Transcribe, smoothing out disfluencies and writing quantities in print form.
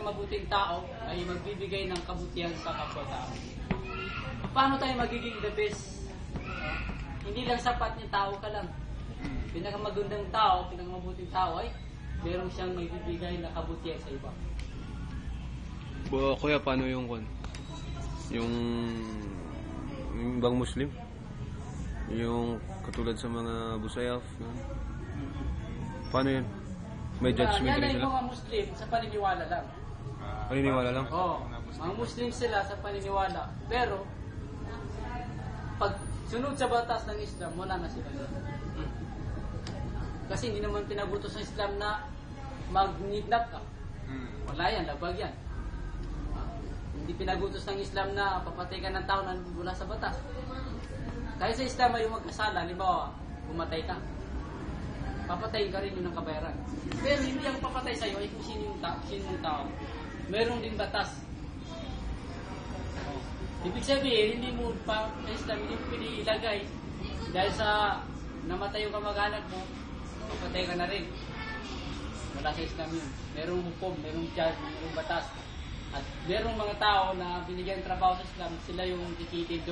pinakamabuting tao ay magbibigay ng kabutihan sa kapwa-tao. Paano tayo magiging the best? Hindi lang sapat yung tao ka lang. Pinakamagandang tao, pinakamabuting tao ay meron siyang magbibigay na kabutihan sa iba. Kuya, paano yung ibang Muslim? Yung katulad sa mga Busayaf? Paano yun? May judgment rin Yan ay sila? mga Muslim sa paniniwala lang. Paniniwala lang? Oo, mga Muslim sila sa paniniwala. Pero, pag sunod sa batas ng Islam, wala na sila. Kasi hindi naman pinabutos ng Islam na mag-kidnap ka. Wala yan, labag yan. Hindi pinagutos ng Islam na papatay ka ng tao na wala sa batas. Kahit sa Islam ay yung magkasala, halimbawa, pumatay ka. Papatayin ka rin yun ng kabayaran. Pero hindi ang papatay sa'yo ay kung sino yung tao. Meron din batas. Ibig sabihin, hindi mo pa sa Islam, hindi mo pinilagay. Dahil sa namatay yung kamag-anak mo, papatay ka na rin. Wala sa Islam yun. Merong hukom, merong judge, merong batas. At merong mga tao na binigyan trabaho sa Islam, sila yung kikitin doon.